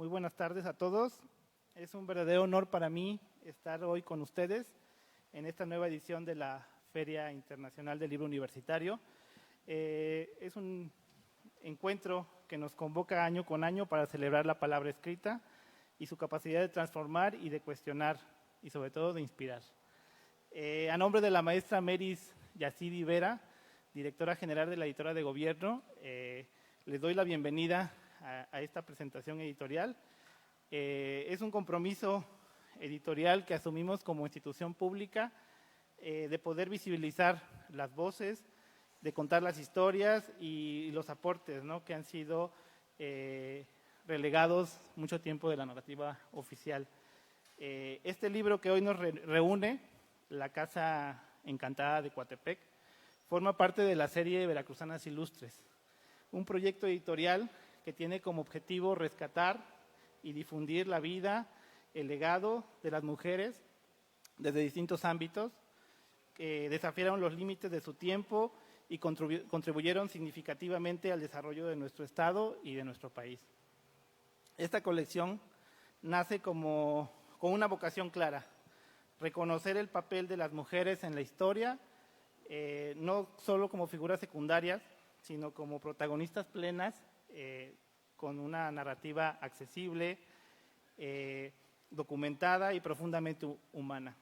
Muy buenas tardes a todos. Es un verdadero honor para mí estar hoy con ustedes en esta nueva edición de la Feria Internacional del Libro Universitario. Es un encuentro que nos convoca año con año para celebrar la palabra escrita y su capacidad de transformar y de cuestionar y sobre todo de inspirar. A nombre de la maestra Meris Yacidi Vera, directora general de la Editora de Gobierno, les doy la bienvenida a esta presentación editorial. Es un compromiso editorial que asumimos como institución pública de poder visibilizar las voces, de contar las historias y los aportes, ¿no?, que han sido relegados mucho tiempo de la narrativa oficial. Este libro que hoy nos reúne, La Casa Encantada de Coatepec, forma parte de la serie Veracruzanas Ilustres, un proyecto editorial que tiene como objetivo rescatar y difundir la vida, el legado de las mujeres desde distintos ámbitos que desafiaron los límites de su tiempo y contribuyeron significativamente al desarrollo de nuestro estado y de nuestro país. Esta colección nace con una vocación clara: reconocer el papel de las mujeres en la historia, no solo como figuras secundarias, sino como protagonistas plenas, con una narrativa accesible, documentada y profundamente humana.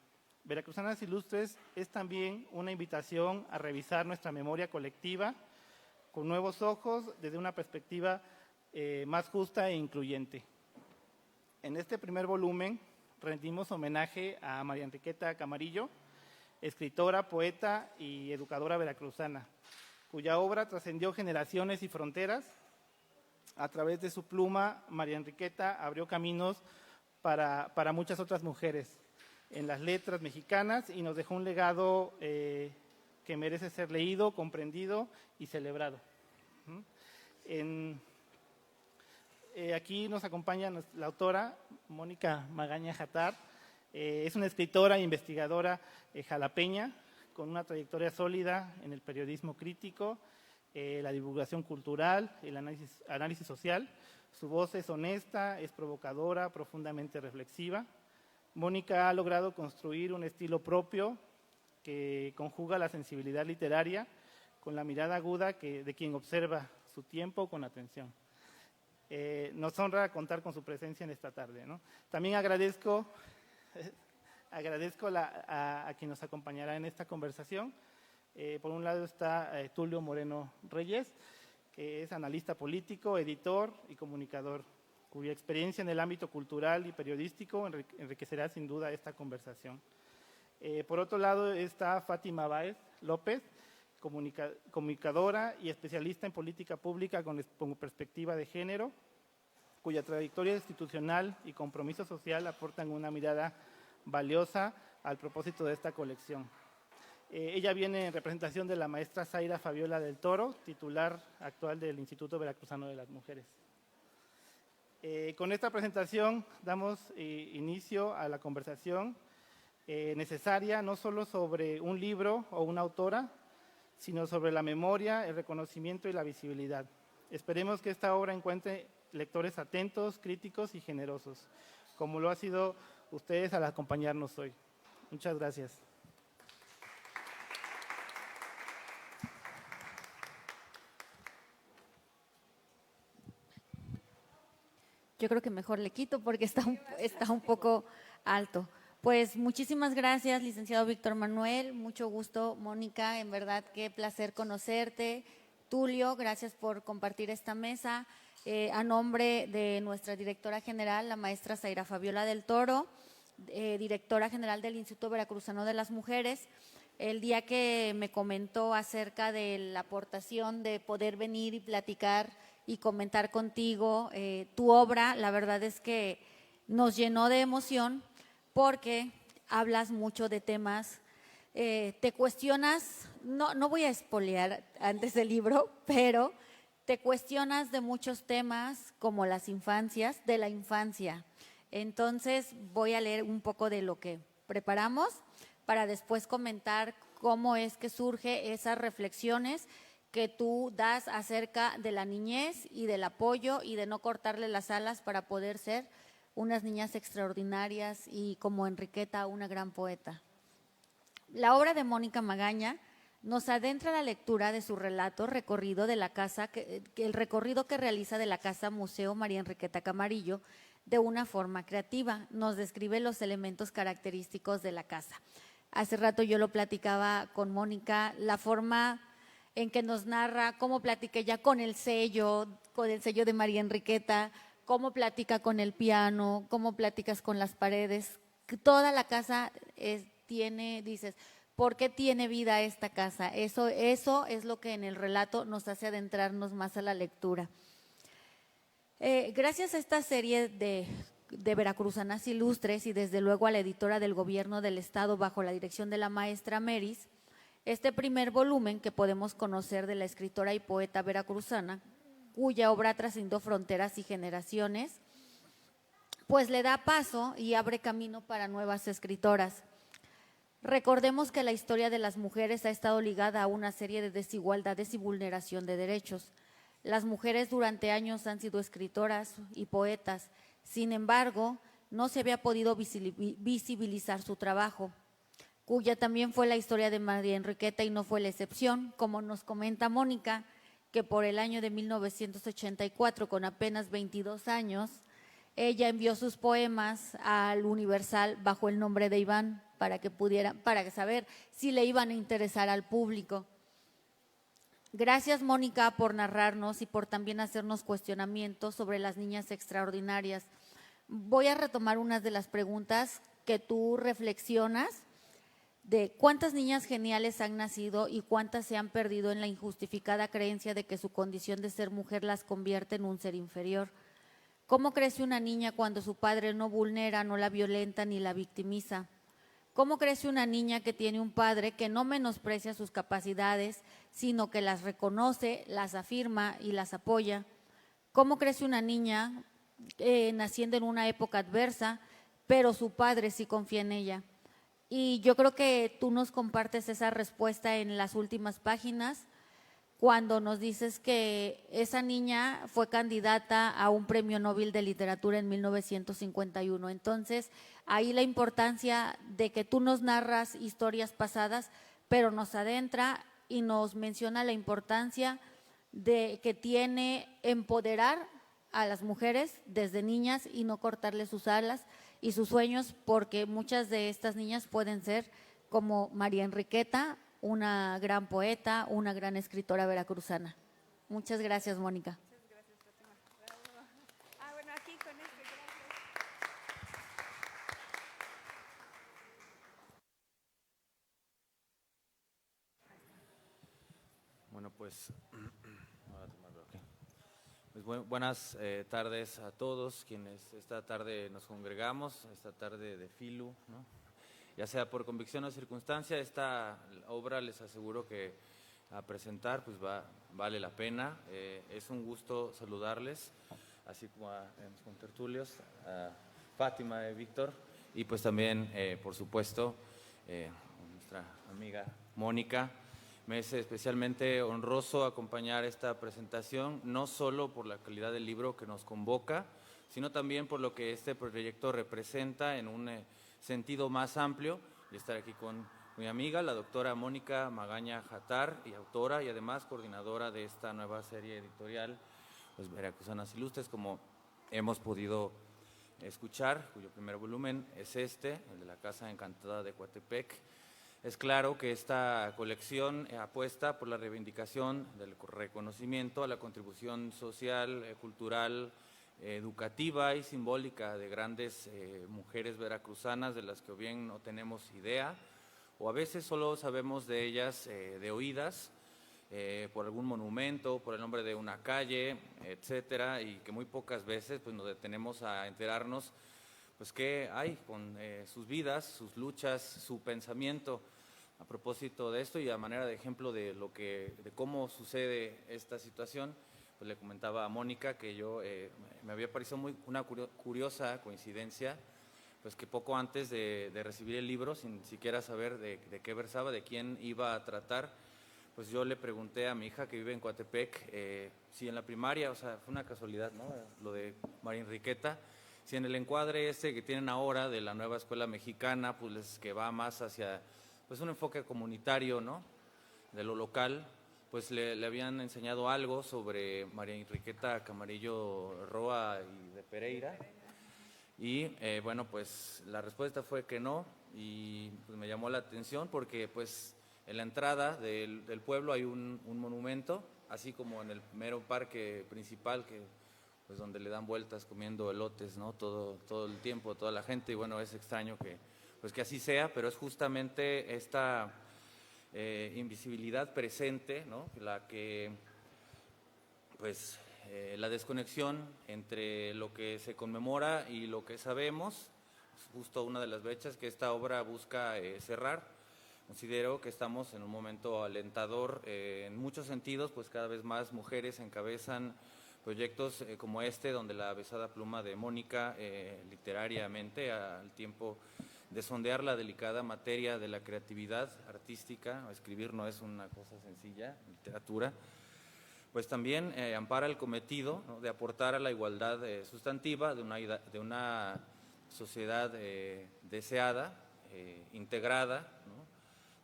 Veracruzanas Ilustres es también una invitación a revisar nuestra memoria colectiva con nuevos ojos, desde una perspectiva más justa e incluyente. En este primer volumen rendimos homenaje a María Enriqueta Camarillo, escritora, poeta y educadora veracruzana, cuya obra trascendió generaciones y fronteras. A través de su pluma, María Enriqueta abrió caminos para muchas otras mujeres en las letras mexicanas y nos dejó un legado que merece ser leído, comprendido y celebrado. Aquí nos acompaña la autora Mónica Magaña Jatar. Es una escritora e investigadora jalapeña con una trayectoria sólida en el periodismo crítico, la divulgación cultural, el análisis social. Su voz es honesta, es provocadora, profundamente reflexiva. Mónica ha logrado construir un estilo propio que conjuga la sensibilidad literaria con la mirada aguda de quien observa su tiempo con atención. Nos honra contar con su presencia en esta tarde, ¿no? También agradezco a quien nos acompañará en esta conversación. Por un lado está Tulio Moreno Reyes, que es analista político, editor y comunicador, cuya experiencia en el ámbito cultural y periodístico enriquecerá sin duda esta conversación. Por otro lado está Fátima Báez López, comunicadora y especialista en política pública con perspectiva de género, cuya trayectoria institucional y compromiso social aportan una mirada valiosa al propósito de esta colección. Ella viene en representación de la maestra Zaira Fabiola del Toro, titular actual del Instituto Veracruzano de las Mujeres. Con esta presentación damos inicio a la conversación necesaria no solo sobre un libro o una autora, sino sobre la memoria, el reconocimiento y la visibilidad. Esperemos que esta obra encuentre lectores atentos, críticos y generosos, como lo ha sido ustedes al acompañarnos hoy. Muchas gracias. Yo creo que mejor le quito porque está un poco alto. Pues muchísimas gracias, licenciado Víctor Manuel. Mucho gusto, Mónica. En verdad, qué placer conocerte. Tulio, gracias por compartir esta mesa. A nombre de nuestra directora general, la maestra Zaira Fabiola del Toro, directora general del Instituto Veracruzano de las Mujeres, el día que me comentó acerca de la aportación de poder venir y platicar y comentar contigo tu obra, la verdad es que nos llenó de emoción porque hablas mucho de temas, te cuestionas, no voy a espolear antes del libro, pero te cuestionas de muchos temas como las infancias, de la infancia. Entonces voy a leer un poco de lo que preparamos para después comentar cómo es que surge esas reflexiones que tú das acerca de la niñez y del apoyo y de no cortarle las alas para poder ser unas niñas extraordinarias y como Enriqueta, una gran poeta. La obra de Mónica Magaña nos adentra a la lectura de su relato recorrido de la casa, el recorrido que realiza de la Casa Museo María Enriqueta Camarillo de una forma creativa. Nos describe los elementos característicos de la casa. Hace rato yo lo platicaba con Mónica, la forma en que nos narra, cómo platica ella con el sello de María Enriqueta, cómo platica con el piano, cómo platicas con las paredes. Toda la casa tiene, dices, ¿por qué tiene vida esta casa? Eso es lo que en el relato nos hace adentrarnos más a la lectura. Gracias a esta serie de veracruzanas ilustres y desde luego a la editora del Gobierno del Estado bajo la dirección de la maestra Meris, este primer volumen que podemos conocer de la escritora y poeta veracruzana, cuya obra trascendió fronteras y generaciones, pues le da paso y abre camino para nuevas escritoras. Recordemos que la historia de las mujeres ha estado ligada a una serie de desigualdades y vulneración de derechos. Las mujeres durante años han sido escritoras y poetas, sin embargo, no se había podido visibilizar su trabajo, cuya también fue la historia de María Enriqueta y no fue la excepción, como nos comenta Mónica, que por el año de 1984, con apenas 22 años, ella envió sus poemas al Universal bajo el nombre de Iván para saber si le iban a interesar al público. Gracias, Mónica, por narrarnos y por también hacernos cuestionamientos sobre las niñas extraordinarias. Voy a retomar unas de las preguntas que tú reflexionas de cuántas niñas geniales han nacido y cuántas se han perdido en la injustificada creencia de que su condición de ser mujer las convierte en un ser inferior. ¿Cómo crece una niña cuando su padre no vulnera, no la violenta ni la victimiza? ¿Cómo crece una niña que tiene un padre que no menosprecia sus capacidades, sino que las reconoce, las afirma y las apoya? ¿Cómo crece una niña naciendo en una época adversa, pero su padre sí confía en ella? Y yo creo que tú nos compartes esa respuesta en las últimas páginas, cuando nos dices que esa niña fue candidata a un premio Nobel de Literatura en 1951. Entonces, ahí la importancia de que tú nos narras historias pasadas, pero nos adentra y nos menciona la importancia de que tiene empoderar a las mujeres desde niñas y no cortarle sus alas y sus sueños, porque muchas de estas niñas pueden ser como María Enriqueta, una gran poeta, una gran escritora veracruzana. Muchas gracias, Mónica. Muchas gracias, Fátima. Bravo. Bueno, aquí con este, gracias. Bueno, pues, buenas tardes a todos quienes esta tarde nos congregamos, esta tarde de Filu, ¿no? Ya sea por convicción o circunstancia, esta obra les aseguro que a presentar pues vale la pena. Es un gusto saludarles, así como a mis contertulios, a Fátima y Víctor, y pues también, por supuesto, nuestra amiga Mónica. Me es especialmente honroso acompañar esta presentación, no solo por la calidad del libro que nos convoca, sino también por lo que este proyecto representa en un sentido más amplio, y estar aquí con mi amiga, la doctora Mónica Magaña Jatar, y autora y además coordinadora de esta nueva serie editorial, pues Veracruzanas Ilustres, como hemos podido escuchar, cuyo primer volumen es el de la Casa Encantada de Coatepec. Es claro que esta colección apuesta por la reivindicación del reconocimiento a la contribución social, cultural, educativa y simbólica de grandes mujeres veracruzanas, de las que o bien no tenemos idea, o a veces solo sabemos de ellas de oídas, por algún monumento, por el nombre de una calle, etcétera, y que muy pocas veces pues, nos detenemos a enterarnos pues qué hay con sus vidas, sus luchas, su pensamiento. A propósito de esto y a manera de ejemplo de cómo sucede esta situación, pues le comentaba a Mónica que yo me había parecido una curiosa coincidencia, pues que poco antes de recibir el libro, sin siquiera saber de qué versaba, de quién iba a tratar, pues yo le pregunté a mi hija que vive en Coatepec si en la primaria, o sea, fue una casualidad, ¿no? Lo de María Enriqueta, si en el encuadre que tienen ahora de la nueva escuela mexicana, pues que va más hacia pues un enfoque comunitario, ¿no? De lo local, pues le habían enseñado algo sobre María Enriqueta Camarillo Roa y de Pereira. Y bueno, pues la respuesta fue que no, y pues me llamó la atención porque pues en la entrada del pueblo hay un monumento, así como en el mero parque principal, que pues donde le dan vueltas comiendo elotes, ¿no? Todo el tiempo, toda la gente, y bueno, es extraño pues que así sea, pero es justamente esta invisibilidad presente, ¿no? La que pues la desconexión entre lo que se conmemora y lo que sabemos, es justo una de las brechas que esta obra busca cerrar. Considero que estamos en un momento alentador en muchos sentidos, pues cada vez más mujeres encabezan proyectos como este, donde la besada pluma de Mónica, literariamente, al tiempo de sondear la delicada materia de la creatividad artística, escribir no es una cosa sencilla, literatura, pues también ampara el cometido, ¿no? De aportar a la igualdad sustantiva de una sociedad deseada, integrada, ¿no?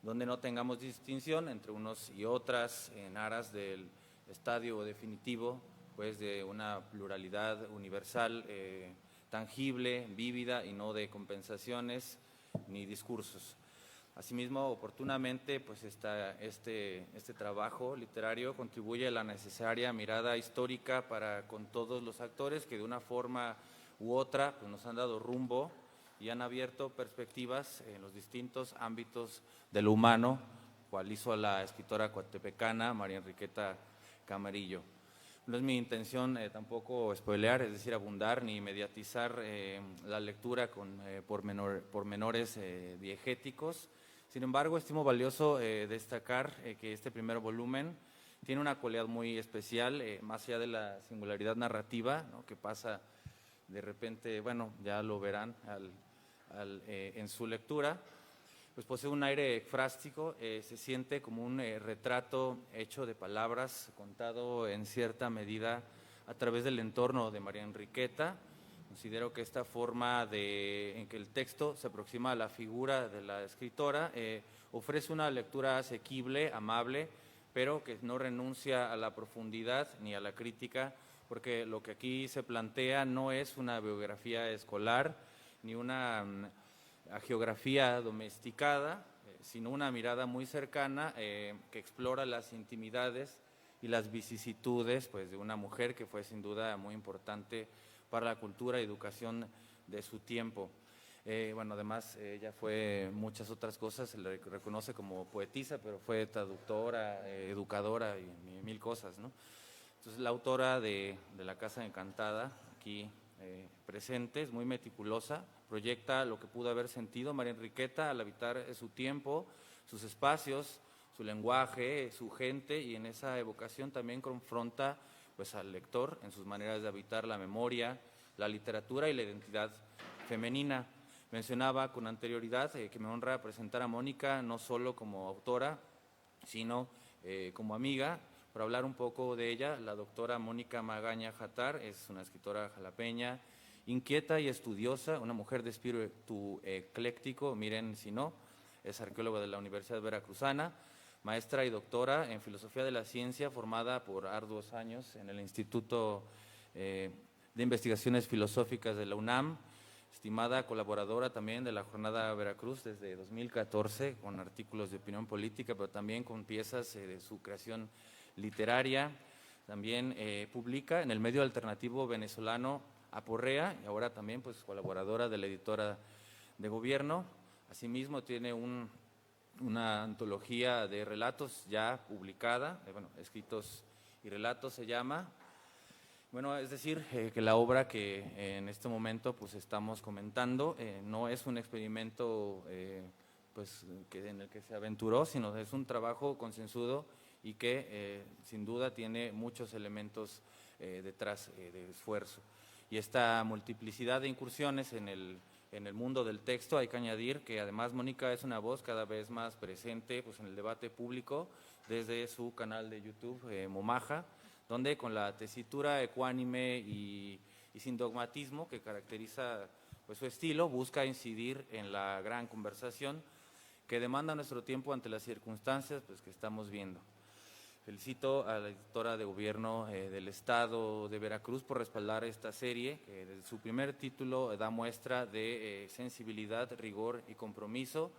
Donde no tengamos distinción entre unos y otras en aras del estadio definitivo, pues de una pluralidad universal, tangible, vívida y no de compensaciones ni discursos. Asimismo, oportunamente, pues este trabajo literario contribuye a la necesaria mirada histórica para con todos los actores que de una forma u otra pues nos han dado rumbo y han abierto perspectivas en los distintos ámbitos de lo humano, cual hizo la escritora coatepecana María Enriqueta Camarillo. No es mi intención tampoco spoilear, es decir, abundar ni mediatizar la lectura con pormenores diegéticos. Sin embargo, estimo valioso destacar que este primer volumen tiene una cualidad muy especial, más allá de la singularidad narrativa, ¿no? Que pasa de repente, bueno, ya lo verán en su lectura, pues posee un aire frástico, se siente como un retrato hecho de palabras, contado en cierta medida a través del entorno de María Enriqueta. Considero que esta forma en que el texto se aproxima a la figura de la escritora ofrece una lectura asequible, amable, pero que no renuncia a la profundidad ni a la crítica, porque lo que aquí se plantea no es una biografía escolar ni una geografía domesticada, sino una mirada muy cercana que explora las intimidades y las vicisitudes pues, de una mujer que fue sin duda muy importante para la cultura y educación de su tiempo. Bueno, además ella fue muchas otras cosas, se le reconoce como poetisa, pero fue traductora, educadora y mil cosas, ¿no? Entonces la autora de La Casa Encantada, aquí presente, es muy meticulosa, proyecta lo que pudo haber sentido María Enriqueta al habitar su tiempo, sus espacios, su lenguaje, su gente, y en esa evocación también confronta pues, al lector en sus maneras de habitar la memoria, la literatura y la identidad femenina. Mencionaba con anterioridad que me honra presentar a Mónica no solo como autora, sino como amiga. Para hablar un poco de ella, la doctora Mónica Magaña Jatar es una escritora jalapeña, inquieta y estudiosa, una mujer de espíritu ecléctico, miren si no, es arqueóloga de la Universidad Veracruzana, maestra y doctora en Filosofía de la Ciencia, formada por arduos años en el Instituto de Investigaciones Filosóficas de la UNAM, estimada colaboradora también de la Jornada Veracruz desde 2014, con artículos de opinión política, pero también con piezas de su creación literaria. También publica en el medio alternativo venezolano Aporrea, y ahora también pues colaboradora de la editora de Gobierno. Asimismo tiene una antología de relatos ya publicada, Escritos y Relatos se llama. Bueno, es decir, que la obra que en este momento pues estamos comentando no es un experimento pues en el que se aventuró, sino es un trabajo concienzudo y que sin duda tiene muchos elementos detrás de esfuerzo. Y esta multiplicidad de incursiones en en el mundo del texto. Hay que añadir que además Mónica es una voz cada vez más presente pues, en el debate público desde su canal de YouTube, Momaja, donde con la tesitura ecuánime y sin dogmatismo que caracteriza pues, su estilo, busca incidir en la gran conversación que demanda nuestro tiempo ante las circunstancias pues, que estamos viendo. Felicito a la editora de Gobierno del Estado de Veracruz por respaldar esta serie, que desde su primer título da muestra de sensibilidad, rigor y compromiso.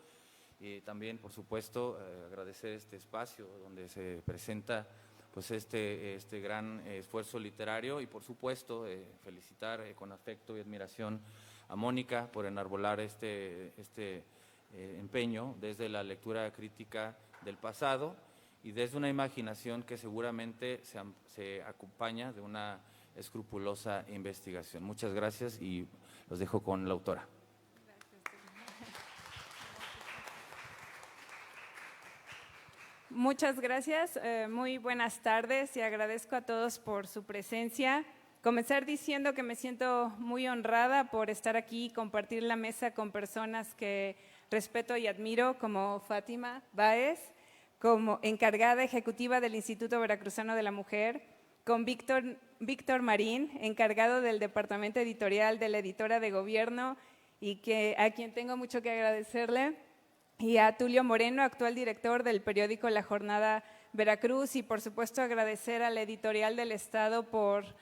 Y también, por supuesto, agradecer este espacio donde se presenta pues, este gran esfuerzo literario y, por supuesto, felicitar con afecto y admiración a Mónica por enarbolar este empeño desde la lectura crítica del pasado y desde una imaginación que seguramente se acompaña de una escrupulosa investigación. Muchas gracias y los dejo con la autora. Muchas gracias, muy buenas tardes y agradezco a todos por su presencia. Comenzar diciendo que me siento muy honrada por estar aquí y compartir la mesa con personas que respeto y admiro, como Fátima Báez, como encargada ejecutiva del Instituto Veracruzano de la Mujer, con Víctor Marín, encargado del departamento editorial de la editora de Gobierno y a quien tengo mucho que agradecerle, y a Tulio Moreno, actual director del periódico La Jornada Veracruz, y por supuesto agradecer a la editorial del Estado por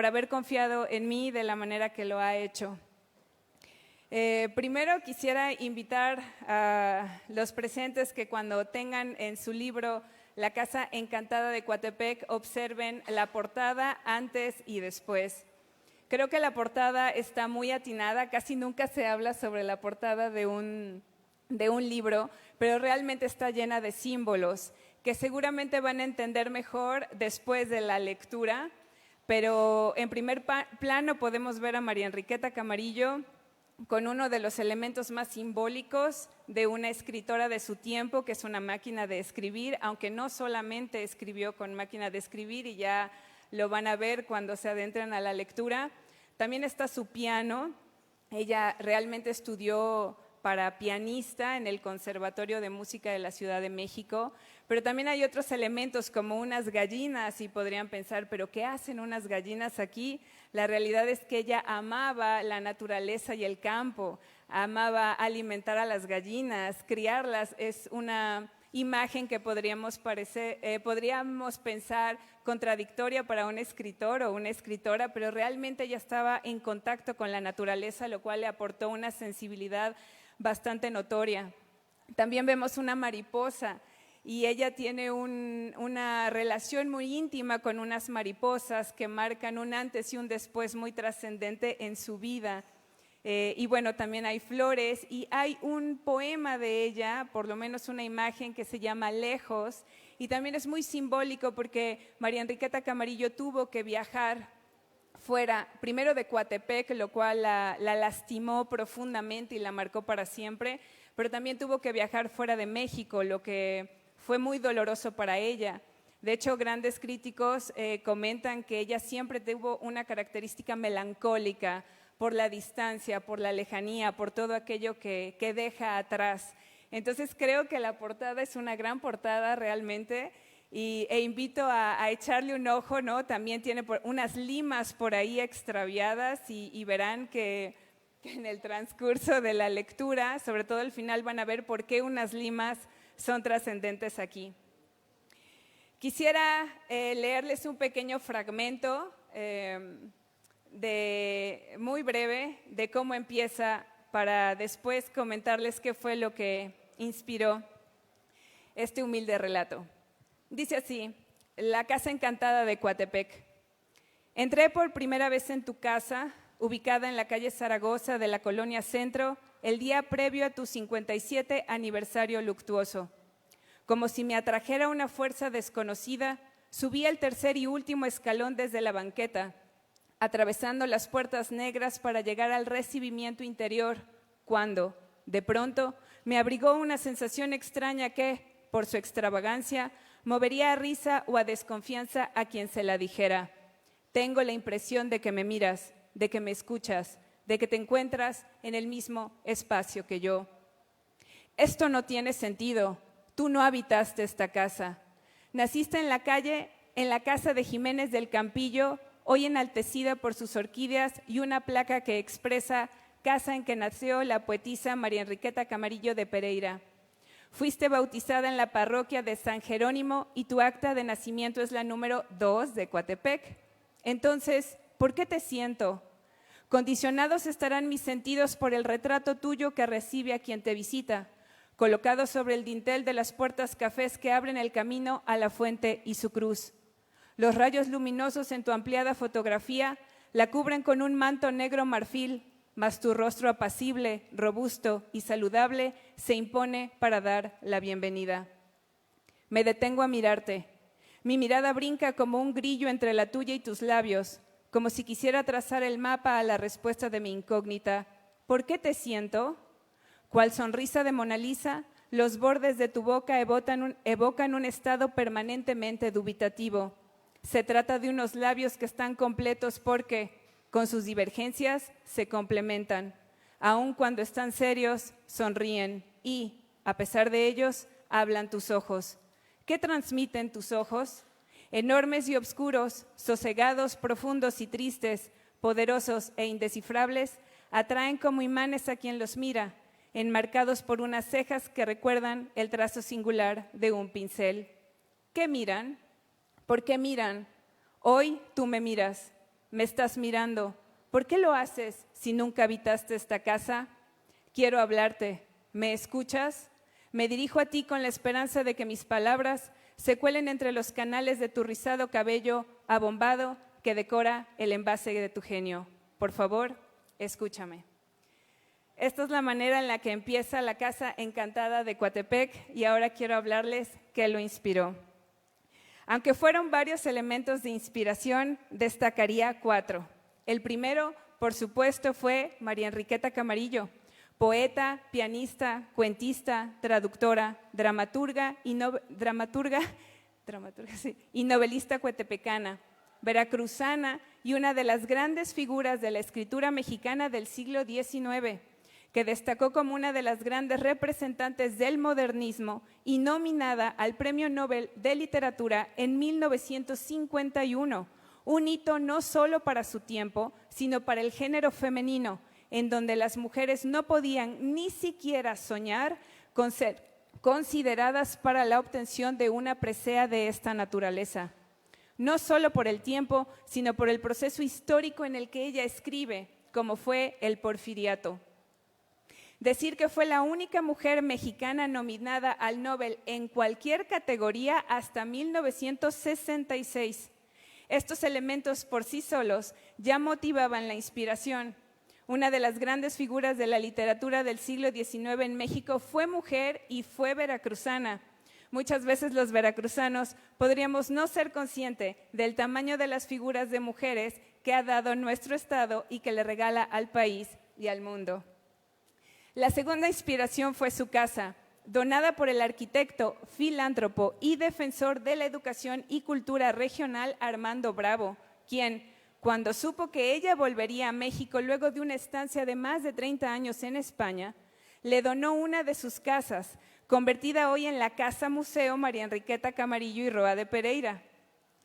haber confiado en mí de la manera que lo ha hecho. Primero quisiera invitar a los presentes que cuando tengan en su libro La Casa Encantada de Coatepec observen la portada antes y después. Creo que la portada está muy atinada, casi nunca se habla sobre la portada de un libro, pero realmente está llena de símbolos que seguramente van a entender mejor después de la lectura, pero en primer plano podemos ver a María Enriqueta Camarillo con uno de los elementos más simbólicos de una escritora de su tiempo, que es una máquina de escribir, aunque no solamente escribió con máquina de escribir, y ya lo van a ver cuando se adentren a la lectura. También está su piano. Ella realmente estudió para pianista en el Conservatorio de Música de la Ciudad de México, pero también hay otros elementos como unas gallinas, y podrían pensar, ¿pero qué hacen unas gallinas aquí? La realidad es que ella amaba la naturaleza y el campo, amaba alimentar a las gallinas, criarlas. Es una imagen que podríamos pensar contradictoria para un escritor o una escritora, pero realmente ella estaba en contacto con la naturaleza, lo cual le aportó una sensibilidad bastante notoria. También vemos una mariposa y ella tiene una relación muy íntima con unas mariposas que marcan un antes y un después muy trascendente en su vida. Y bueno, también hay flores y hay un poema de ella, por lo menos una imagen que se llama Lejos, y también es muy simbólico porque María Enriqueta Camarillo tuvo que viajar fuera, primero de Coatepec, lo cual la lastimó profundamente y la marcó para siempre, pero también tuvo que viajar fuera de México, lo que fue muy doloroso para ella. De hecho, grandes críticos comentan que ella siempre tuvo una característica melancólica por la distancia, por la lejanía, por todo aquello que deja atrás. Entonces creo que la portada es una gran portada realmente, e invito a echarle un ojo, ¿no? También tiene unas limas por ahí extraviadas y verán que en el transcurso de la lectura, sobre todo al final, van a ver por qué unas limas son trascendentes aquí. Quisiera leerles un pequeño fragmento muy breve de cómo empieza, para después comentarles qué fue lo que inspiró este humilde relato. Dice así: La Casa Encantada de Coatepec. Entré por primera vez en tu casa, ubicada en la calle Zaragoza de la Colonia Centro, el día previo a tu 57 aniversario luctuoso. Como si me atrajera una fuerza desconocida, subí el tercer y último escalón desde la banqueta, atravesando las puertas negras para llegar al recibimiento interior, cuando, de pronto, me abrigó una sensación extraña que, por su extravagancia, movería a risa o a desconfianza a quien se la dijera. Tengo la impresión de que me miras, de que me escuchas, de que te encuentras en el mismo espacio que yo. Esto no tiene sentido. Tú no habitaste esta casa. Naciste en la casa de Jiménez del Campillo, hoy enaltecida por sus orquídeas y una placa que expresa casa en que nació la poetisa María Enriqueta Camarillo de Pereira. Fuiste bautizada en la parroquia de San Jerónimo y tu acta de nacimiento es la número 2 de Coatepec. Entonces, ¿por qué te siento? Condicionados estarán mis sentidos por el retrato tuyo que recibe a quien te visita, colocado sobre el dintel de las puertas cafés que abren el camino a la fuente y su cruz. Los rayos luminosos en tu ampliada fotografía la cubren con un manto negro marfil, mas tu rostro apacible, robusto y saludable se impone para dar la bienvenida. Me detengo a mirarte. Mi mirada brinca como un grillo entre la tuya y tus labios, como si quisiera trazar el mapa a la respuesta de mi incógnita. ¿Por qué te siento? Cual sonrisa de Mona Lisa, los bordes de tu boca evocan un estado permanentemente dubitativo. Se trata de unos labios que están completos porque, con sus divergencias, se complementan. Aun cuando están serios, sonríen y, a pesar de ellos, hablan tus ojos. ¿Qué transmiten tus ojos? Enormes y oscuros, sosegados, profundos y tristes, poderosos e indescifrables, atraen como imanes a quien los mira, enmarcados por unas cejas que recuerdan el trazo singular de un pincel. ¿Qué miran? ¿Por qué miran? Hoy tú me miras, me estás mirando. ¿Por qué lo haces si nunca habitaste esta casa? Quiero hablarte. ¿Me escuchas? Me dirijo a ti con la esperanza de que mis palabras se cuelen entre los canales de tu rizado cabello abombado que decora el envase de tu genio. Por favor, escúchame. Esta es la manera en la que empieza la Casa Encantada de Coatepec y ahora quiero hablarles qué lo inspiró. Aunque fueron varios elementos de inspiración, destacaría 4. El primero, por supuesto, fue María Enriqueta Camarillo, poeta, pianista, cuentista, traductora, dramaturga y novelista coatepecana, veracruzana y una de las grandes figuras de la escritura mexicana del siglo XIX, que destacó como una de las grandes representantes del modernismo y nominada al Premio Nobel de Literatura en 1951, un hito no solo para su tiempo, sino para el género femenino, en donde las mujeres no podían ni siquiera soñar con ser consideradas para la obtención de una presea de esta naturaleza. No solo por el tiempo, sino por el proceso histórico en el que ella escribe, como fue el Porfiriato. Decir que fue la única mujer mexicana nominada al Nobel en cualquier categoría hasta 1966. Estos elementos por sí solos ya motivaban la inspiración. Una de las grandes figuras de la literatura del siglo XIX en México fue mujer y fue veracruzana. Muchas veces los veracruzanos podríamos no ser conscientes del tamaño de las figuras de mujeres que ha dado nuestro estado y que le regala al país y al mundo. La segunda inspiración fue su casa, donada por el arquitecto, filántropo y defensor de la educación y cultura regional Armando Bravo, quien, cuando supo que ella volvería a México luego de una estancia de más de 30 años en España, le donó una de sus casas, convertida hoy en la Casa Museo María Enriqueta Camarillo y Roa de Pereira.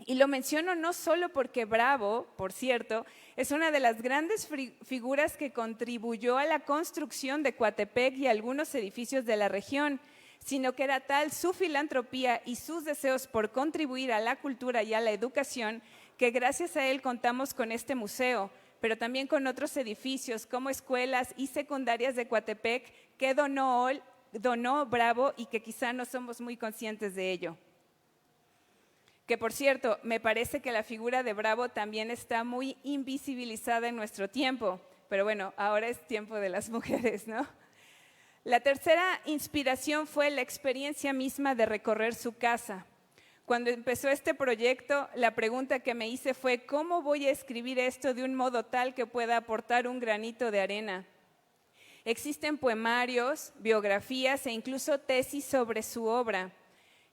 Y lo menciono no solo porque Bravo, por cierto, es una de las grandes figuras que contribuyó a la construcción de Coatepec y algunos edificios de la región, sino que era tal su filantropía y sus deseos por contribuir a la cultura y a la educación que gracias a él contamos con este museo, pero también con otros edificios como escuelas y secundarias de Coatepec que donó Bravo y que quizá no somos muy conscientes de ello. Que por cierto, me parece que la figura de Bravo también está muy invisibilizada en nuestro tiempo, pero bueno, ahora es tiempo de las mujeres, ¿no? La tercera inspiración fue la experiencia misma de recorrer su casa. Cuando empezó este proyecto, la pregunta que me hice fue, ¿cómo voy a escribir esto de un modo tal que pueda aportar un granito de arena? Existen poemarios, biografías e incluso tesis sobre su obra.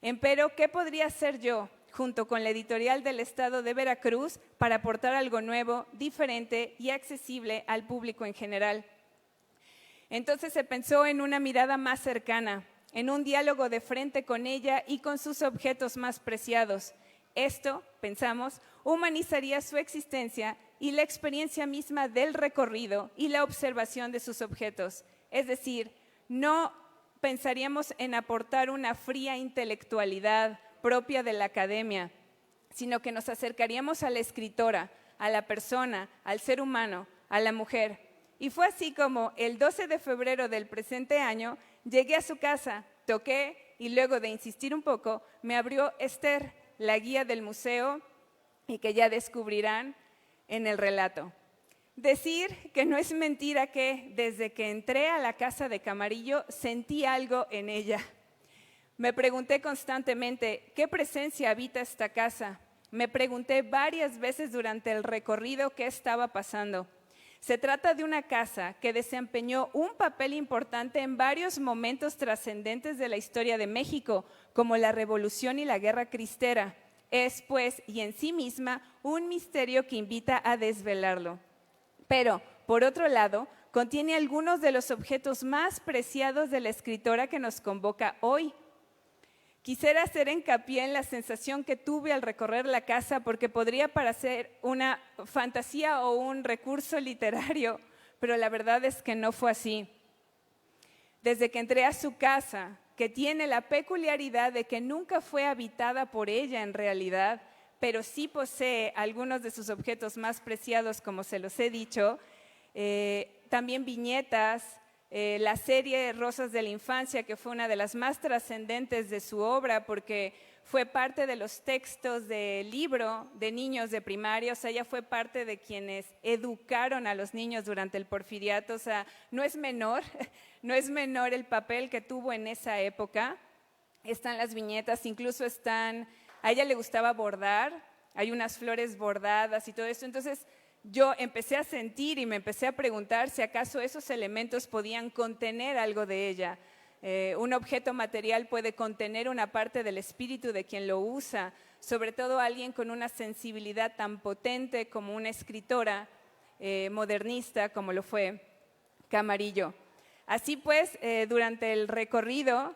Empero, ¿qué podría hacer yo? junto con la editorial del Estado de Veracruz, para aportar algo nuevo, diferente y accesible al público en general. Entonces se pensó en una mirada más cercana, en un diálogo de frente con ella y con sus objetos más preciados. Esto, pensamos, humanizaría su existencia y la experiencia misma del recorrido y la observación de sus objetos. Es decir, no pensaríamos en aportar una fría intelectualidad propia de la academia, sino que nos acercaríamos a la escritora, a la persona, al ser humano, a la mujer. Y fue así como el 12 de febrero del presente año llegué a su casa, toqué y luego de insistir un poco me abrió Esther, la guía del museo, y que ya descubrirán en el relato. Decir que no es mentira que desde que entré a la casa de Camarillo sentí algo en ella. Me pregunté constantemente, ¿qué presencia habita esta casa? Me pregunté varias veces durante el recorrido qué estaba pasando. Se trata de una casa que desempeñó un papel importante en varios momentos trascendentes de la historia de México, como la Revolución y la Guerra Cristera. Es, pues, y en sí misma, un misterio que invita a desvelarlo. Pero, por otro lado, contiene algunos de los objetos más preciados de la escritora que nos convoca hoy. Quisiera hacer hincapié en la sensación que tuve al recorrer la casa, porque podría parecer una fantasía o un recurso literario, pero la verdad es que no fue así. Desde que entré a su casa, que tiene la peculiaridad de que nunca fue habitada por ella en realidad, pero sí posee algunos de sus objetos más preciados, como se los he dicho, también viñetas, la serie Rosas de la Infancia, que fue una de las más trascendentes de su obra, porque fue parte de los textos del libro de niños de primaria, o sea, ella fue parte de quienes educaron a los niños durante el Porfiriato, o sea, no es menor el papel que tuvo en esa época. Están las viñetas, incluso a ella le gustaba bordar, hay unas flores bordadas y todo esto. Entonces yo empecé a sentir y me empecé a preguntar si acaso esos elementos podían contener algo de ella. Un objeto material puede contener una parte del espíritu de quien lo usa, sobre todo alguien con una sensibilidad tan potente como una escritora modernista como lo fue Camarillo. Así pues, durante el recorrido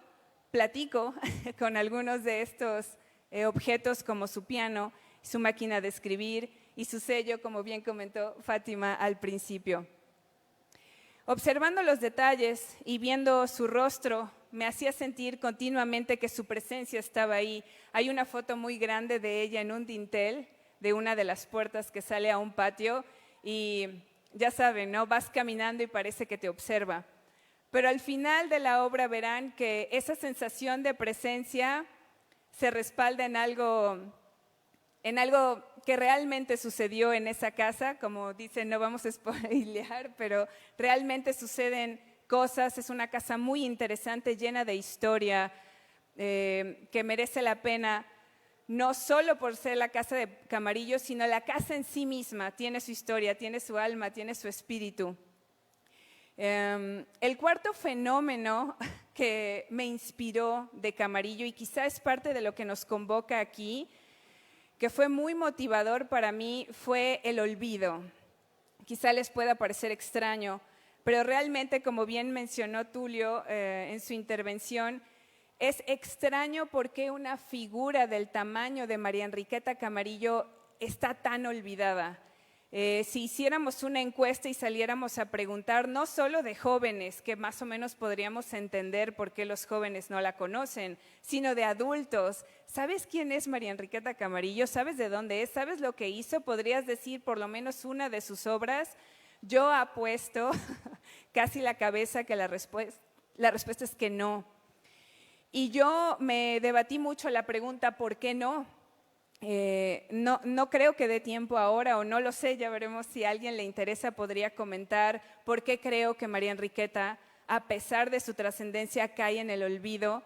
platico con algunos de estos objetos, como su piano, su máquina de escribir y su sello, como bien comentó Fátima al principio. Observando los detalles y viendo su rostro, me hacía sentir continuamente que su presencia estaba ahí. Hay una foto muy grande de ella en un dintel de una de las puertas que sale a un patio y ya saben, ¿no? Vas caminando y parece que te observa. Pero al final de la obra verán que esa sensación de presencia se respalda en algo que realmente sucedió en esa casa. Como dicen, no vamos a spoilear, pero realmente suceden cosas. Es una casa muy interesante, llena de historia, que merece la pena, no solo por ser la casa de Camarillo, sino la casa en sí misma. Tiene su historia, tiene su alma, tiene su espíritu. El cuarto fenómeno que me inspiró de Camarillo, y quizá es parte de lo que nos convoca aquí, que fue muy motivador para mí, fue el olvido. Quizá les pueda parecer extraño, pero realmente, como bien mencionó Tulio en su intervención, es extraño por qué una figura del tamaño de María Enriqueta Camarillo está tan olvidada. Si hiciéramos una encuesta y saliéramos a preguntar, no solo de jóvenes, que más o menos podríamos entender por qué los jóvenes no la conocen, sino de adultos. ¿Sabes quién es María Enriqueta Camarillo? ¿Sabes de dónde es? ¿Sabes lo que hizo? ¿Podrías decir por lo menos una de sus obras? Yo apuesto casi la cabeza que la respuesta es que no. Y yo me debatí mucho la pregunta, ¿por qué no? No creo que dé tiempo ahora, o no lo sé, ya veremos si a alguien le interesa, podría comentar por qué creo que María Enriqueta, a pesar de su trascendencia, cae en el olvido,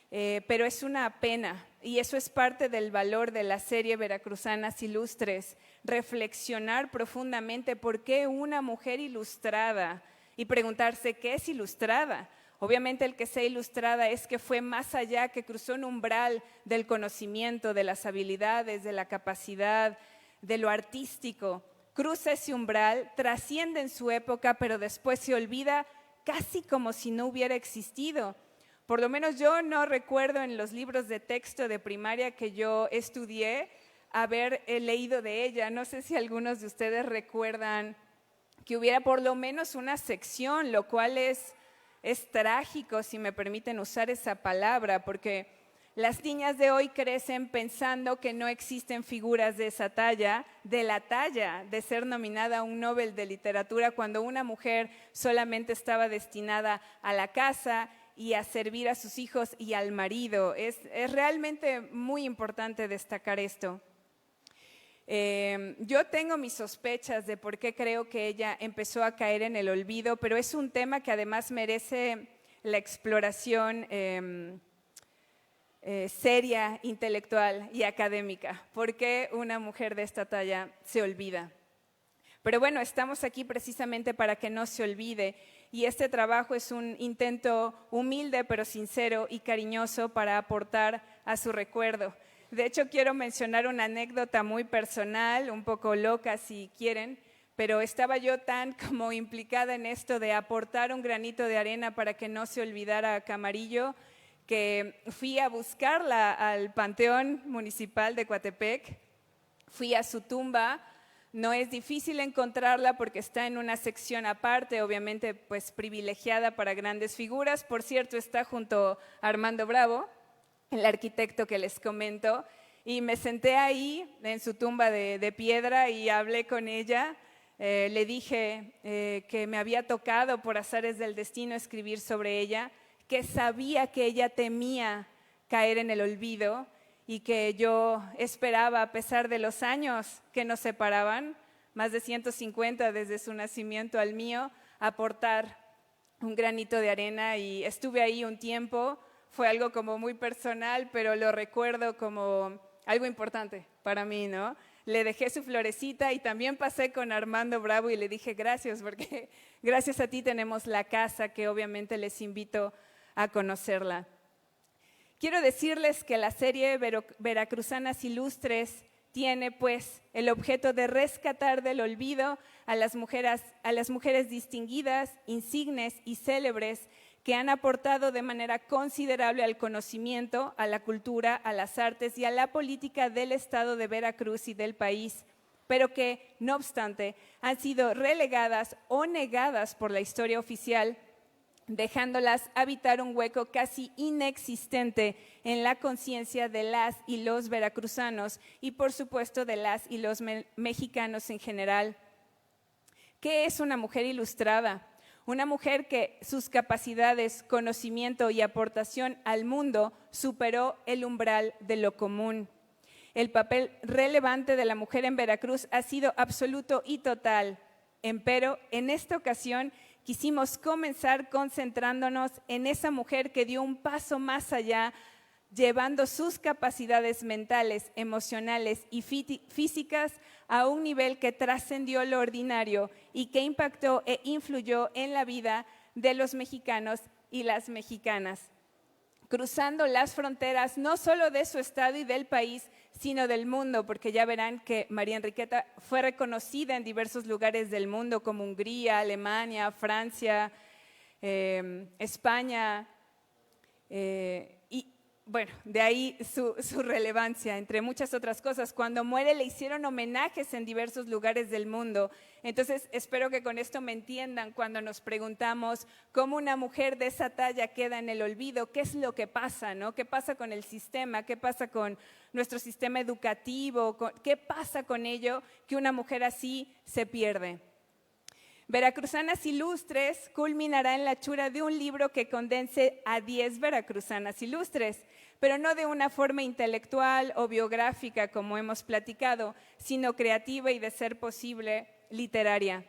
pero es una pena, y eso es parte del valor de la serie Veracruzanas Ilustres, reflexionar profundamente por qué una mujer ilustrada, y preguntarse qué es ilustrada. Obviamente el que sea ilustrada es que fue más allá, que cruzó un umbral del conocimiento, de las habilidades, de la capacidad, de lo artístico. Cruza ese umbral, trasciende en su época, pero después se olvida casi como si no hubiera existido. Por lo menos yo no recuerdo en los libros de texto de primaria que yo estudié haber leído de ella. No sé si algunos de ustedes recuerdan que hubiera por lo menos una sección, lo cual es trágico, si me permiten usar esa palabra, porque las niñas de hoy crecen pensando que no existen figuras de esa talla, de la talla de ser nominada a un Nobel de Literatura, cuando una mujer solamente estaba destinada a la casa y a servir a sus hijos y al marido. Es realmente muy importante destacar esto. Yo tengo mis sospechas de por qué creo que ella empezó a caer en el olvido, pero es un tema que además merece la exploración seria, intelectual y académica. ¿Por qué una mujer de esta talla se olvida? Pero bueno, estamos aquí precisamente para que no se olvide, y este trabajo es un intento humilde pero sincero y cariñoso para aportar a su recuerdo. De hecho, quiero mencionar una anécdota muy personal, un poco loca si quieren, pero estaba yo tan como implicada en esto de aportar un granito de arena para que no se olvidara Camarillo, que fui a buscarla al Panteón Municipal de Coatepec, fui a su tumba. No es difícil encontrarla porque está en una sección aparte, obviamente pues privilegiada para grandes figuras. Por cierto, está junto a Armando Bravo, el arquitecto que les comento, y me senté ahí en su tumba de piedra y hablé con ella. Le dije que me había tocado por azares del destino escribir sobre ella, que sabía que ella temía caer en el olvido y que yo esperaba, a pesar de los años que nos separaban, más de 150 desde su nacimiento al mío, aportar un granito de arena, y estuve ahí un tiempo. Fue algo como muy personal, pero lo recuerdo como algo importante para mí, ¿no? Le dejé su florecita y también pasé con Armando Bravo y le dije gracias, porque gracias a ti tenemos la casa, que obviamente les invito a conocerla. Quiero decirles que la serie Veracruzanas Ilustres tiene pues el objeto de rescatar del olvido a las mujeres distinguidas, insignes y célebres que han aportado de manera considerable al conocimiento, a la cultura, a las artes y a la política del estado de Veracruz y del país, pero que, no obstante, han sido relegadas o negadas por la historia oficial, dejándolas habitar un hueco casi inexistente en la conciencia de las y los veracruzanos y, por supuesto, de las y los mexicanos en general. ¿Qué es una mujer ilustrada? Una mujer que sus capacidades, conocimiento y aportación al mundo superó el umbral de lo común. El papel relevante de la mujer en Veracruz ha sido absoluto y total. Empero, en esta ocasión, quisimos comenzar concentrándonos en esa mujer que dio un paso más allá, llevando sus capacidades mentales, emocionales y físicas a un nivel que trascendió lo ordinario y que impactó e influyó en la vida de los mexicanos y las mexicanas, cruzando las fronteras no solo de su estado y del país, sino del mundo, porque ya verán que María Enriqueta fue reconocida en diversos lugares del mundo, como Hungría, Alemania, Francia, España, y bueno, de ahí su relevancia, entre muchas otras cosas. Cuando muere le hicieron homenajes en diversos lugares del mundo. Entonces, espero que con esto me entiendan cuando nos preguntamos cómo una mujer de esa talla queda en el olvido, qué es lo que pasa, ¿no? ¿Qué pasa con el sistema? ¿Qué pasa con nuestro sistema educativo? ¿Qué pasa con ello que una mujer así se pierde? Veracruzanas Ilustres culminará en la hechura de un libro que condense a 10 veracruzanas ilustres, pero no de una forma intelectual o biográfica como hemos platicado, sino creativa y, de ser posible, literaria.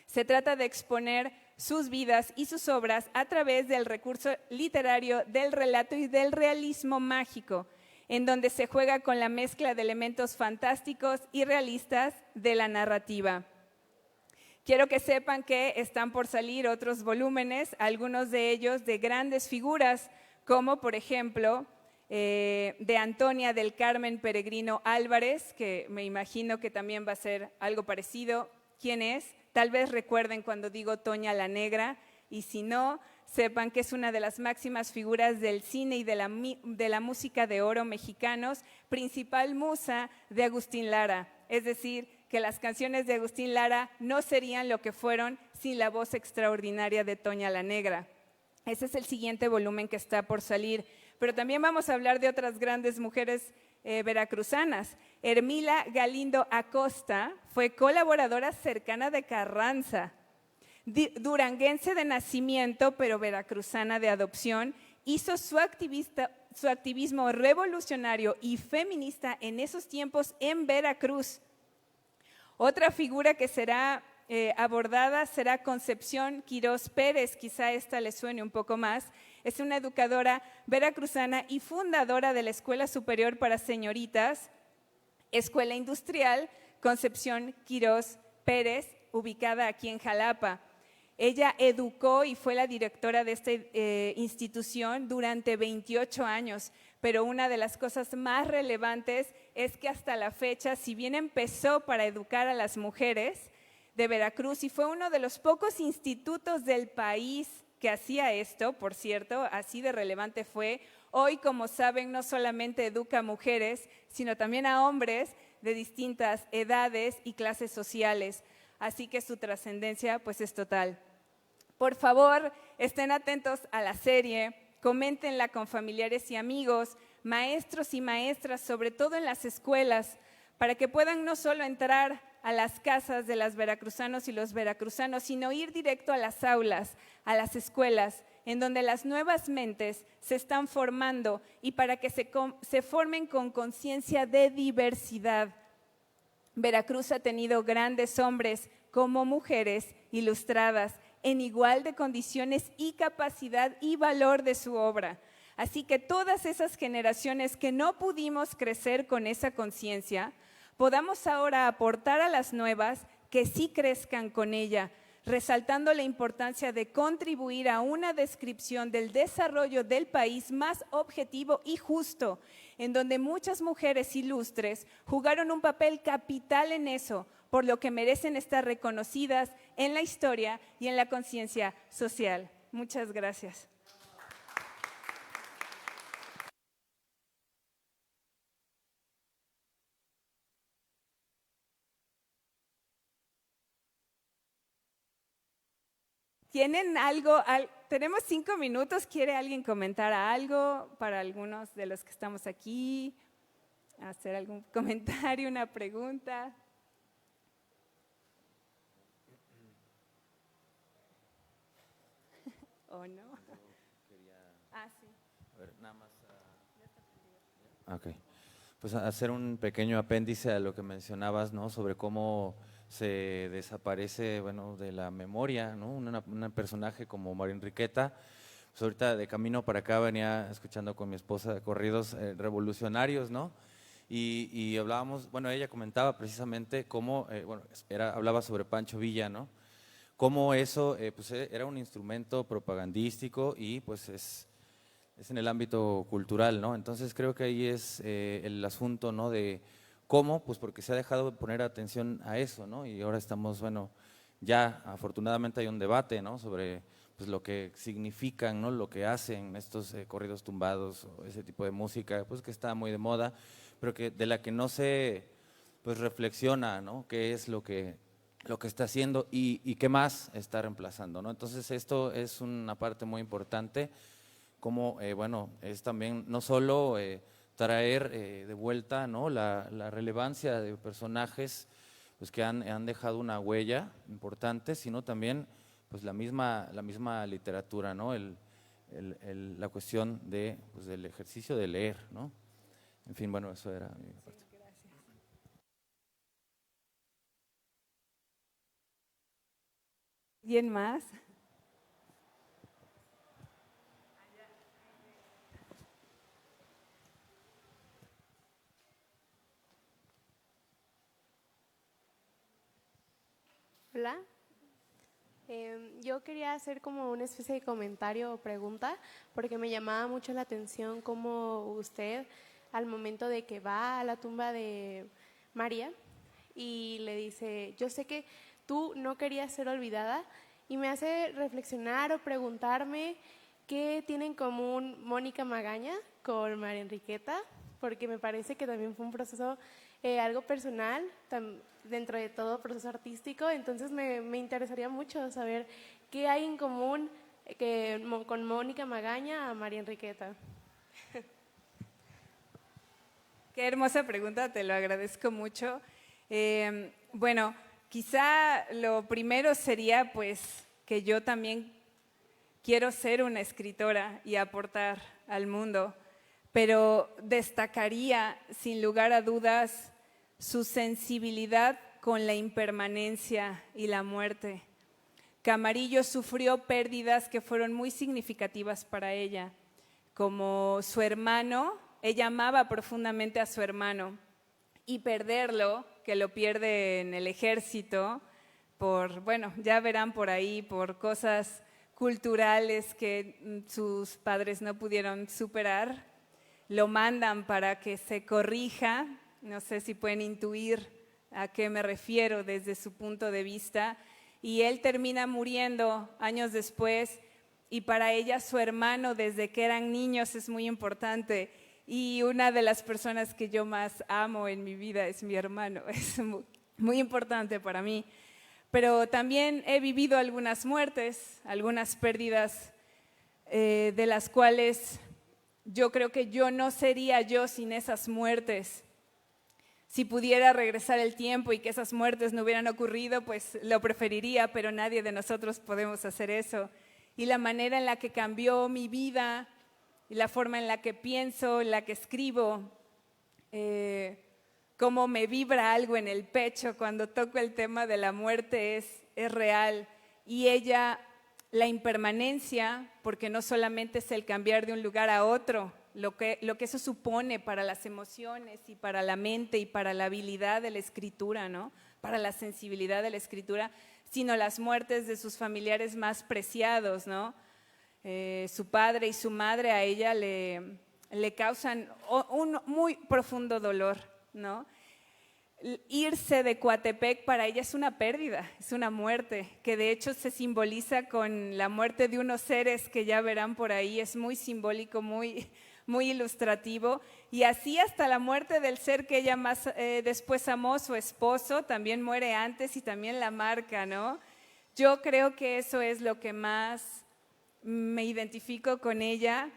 Se trata de exponer sus vidas y sus obras a través del recurso literario del relato y del realismo mágico, en donde se juega con la mezcla de elementos fantásticos y realistas de la narrativa. Quiero que sepan que están por salir otros volúmenes, algunos de ellos de grandes figuras, como por ejemplo de Antonia del Carmen Peregrino Álvarez, que me imagino que también va a ser algo parecido. ¿Quién es? Tal vez recuerden cuando digo Toña la Negra, y si no, sepan que es una de las máximas figuras del cine y de la música de oro mexicanos, principal musa de Agustín Lara. Es decir, que las canciones de Agustín Lara no serían lo que fueron sin la voz extraordinaria de Toña la Negra. Ese es el siguiente volumen que está por salir. Pero también vamos a hablar de otras grandes mujeres veracruzanas. Hermila Galindo Acosta fue colaboradora cercana de Carranza, duranguense de nacimiento, pero veracruzana de adopción. Hizo su activismo revolucionario y feminista en esos tiempos en Veracruz. Otra figura que será abordada será Concepción Quirós Pérez, quizá esta le suene un poco más. Es una educadora veracruzana y fundadora de la Escuela Superior para Señoritas, Escuela Industrial Concepción Quirós Pérez, ubicada aquí en Jalapa. Ella educó y fue la directora de esta institución durante 28 años, pero una de las cosas más relevantes es que hasta la fecha, si bien empezó para educar a las mujeres de Veracruz y fue uno de los pocos institutos del país que hacía esto, por cierto, así de relevante fue, hoy, como saben, no solamente educa a mujeres, sino también a hombres de distintas edades y clases sociales. Así que su trascendencia pues es total. Por favor, estén atentos a la serie, coméntenla con familiares y amigos, maestros y maestras, sobre todo en las escuelas, para que puedan no solo entrar a las casas de las veracruzanos y los veracruzanos, sino ir directo a las aulas, a las escuelas, en donde las nuevas mentes se están formando y para que se formen con conciencia de diversidad. Veracruz ha tenido grandes hombres como mujeres ilustradas en igual de condiciones y capacidad y valor de su obra. Así que todas esas generaciones que no pudimos crecer con esa conciencia, podamos ahora aportar a las nuevas que sí crezcan con ella, resaltando la importancia de contribuir a una descripción del desarrollo del país más objetivo y justo, en donde muchas mujeres ilustres jugaron un papel capital en eso, por lo que merecen estar reconocidas en la historia y en la conciencia social. Muchas gracias. ¿Tienen algo? Tenemos 5 minutos. ¿Quiere alguien comentar algo para algunos de los que estamos aquí? ¿Hacer algún comentario, una pregunta? ¿O no? Sí. A ver, nada más. Ok. Pues hacer un pequeño apéndice a lo que mencionabas, ¿no? Sobre cómo se desaparece, bueno, de la memoria, ¿no? Un personaje como María Enriqueta. Pues ahorita de camino para acá venía escuchando con mi esposa corridos revolucionarios, ¿no? Y hablábamos, bueno, ella comentaba precisamente cómo, hablaba sobre Pancho Villa, ¿no? Cómo eso pues era un instrumento propagandístico y pues es en el ámbito cultural, ¿no? Entonces creo que ahí es el asunto, ¿no? De cómo, pues porque se ha dejado de poner atención a eso, ¿no? Y ahora estamos, bueno, ya afortunadamente hay un debate, ¿no? Sobre pues lo que significan, ¿no? Lo que hacen estos corridos tumbados o ese tipo de música, pues que está muy de moda, pero que de la que no se pues reflexiona, ¿no? Qué es lo que está haciendo y qué más está reemplazando, ¿no? Entonces esto es una parte muy importante, como bueno, es también no solo traer de vuelta, ¿no? la relevancia de personajes pues que han dejado una huella importante, sino también pues la misma literatura, ¿no? La cuestión de pues, del ejercicio de leer, ¿no? En fin, bueno, eso era mi parte. ¿Quién más? Hola, Yo quería hacer como una especie de comentario o pregunta, porque me llamaba mucho la atención cómo usted, al momento de que va a la tumba de María y le dice, yo sé que tú no querías ser olvidada, y me hace reflexionar o preguntarme qué tiene en común Mónica Magaña con María Enriqueta, porque me parece que también fue un proceso algo personal, dentro de todo proceso artístico. Entonces me interesaría mucho saber qué hay en común con Mónica Magaña a María Enriqueta. Qué hermosa pregunta, te lo agradezco mucho. Bueno, quizá lo primero sería pues que yo también quiero ser una escritora y aportar al mundo, pero destacaría sin lugar a dudas su sensibilidad con la impermanencia y la muerte. Camarillo sufrió pérdidas que fueron muy significativas para ella, como su hermano. Ella amaba profundamente a su hermano, y perderlo, que lo pierde en el ejército, bueno, ya verán por ahí, por cosas culturales que sus padres no pudieron superar, lo mandan para que se corrija. No sé si pueden intuir a qué me refiero desde su punto de vista, y él termina muriendo años después, y para ella su hermano desde que eran niños es muy importante, y una de las personas que yo más amo en mi vida es mi hermano, es muy importante para mí. Pero también he vivido algunas muertes, algunas pérdidas de las cuales yo creo que yo no sería yo sin esas muertes. Si pudiera regresar el tiempo y que esas muertes no hubieran ocurrido, pues lo preferiría, pero nadie de nosotros podemos hacer eso. Y la manera en la que cambió mi vida, y la forma en la que pienso, en la que escribo, cómo me vibra algo en el pecho cuando toco el tema de la muerte es real. Y ella, la impermanencia, porque no solamente es el cambiar de un lugar a otro, lo que eso supone para las emociones y para la mente y para la habilidad de la escritura, ¿no? Para la sensibilidad de la escritura, sino las muertes de sus familiares más preciados, ¿no? Su padre y su madre a ella le causan un muy profundo dolor, ¿no? Irse de Coatepec para ella es una pérdida, es una muerte, que de hecho se simboliza con la muerte de unos seres que ya verán por ahí. Es muy simbólico, muy ilustrativo, y así hasta la muerte del ser que ella más después amó, su esposo, también muere antes y también la marca, ¿no? Yo creo que eso es lo que más me identifico con ella.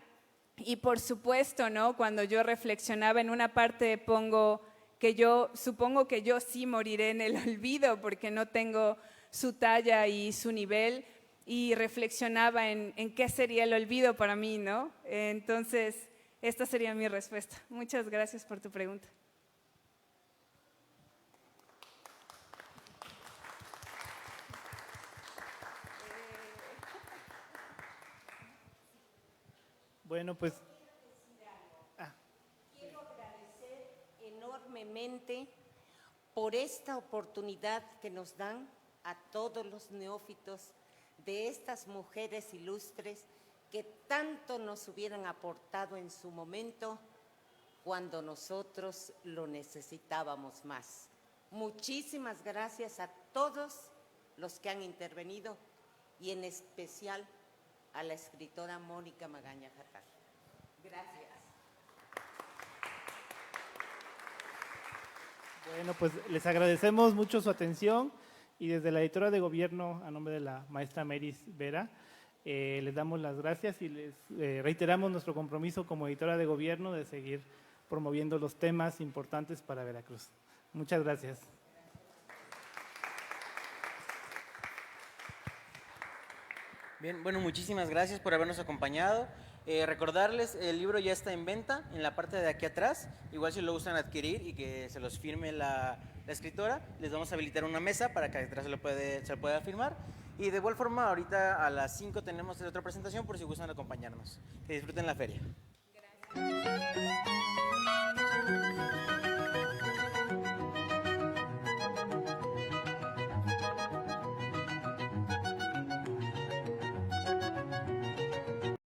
Y por supuesto, ¿no? Cuando yo reflexionaba, en una parte pongo que yo supongo que yo sí moriré en el olvido porque no tengo su talla y su nivel, y reflexionaba en qué sería el olvido para mí, ¿no? Entonces, esta sería mi respuesta. Muchas gracias por tu pregunta. Bueno, pues quiero agradecer enormemente por esta oportunidad que nos dan a todos los neófitos de estas mujeres ilustres que tanto nos hubieran aportado en su momento cuando nosotros lo necesitábamos más. Muchísimas gracias a todos los que han intervenido, y en especial a la escritora Mónica Magaña Jatar. Gracias. bueno, pues les agradecemos mucho su atención, y desde la editora de gobierno, a nombre de la maestra Meris Vera, les damos las gracias y les reiteramos nuestro compromiso como editora de gobierno de seguir promoviendo los temas importantes para Veracruz. Muchas gracias. Bien, bueno, muchísimas gracias por habernos acompañado. Recordarles, el libro ya está en venta en la parte de aquí atrás. Igual si lo gustan adquirir y que se los firme la escritora, les vamos a habilitar una mesa para que atrás se lo pueda firmar. Y de igual forma, ahorita a las 5 tenemos otra presentación por si gustan acompañarnos. Que disfruten la feria. Gracias.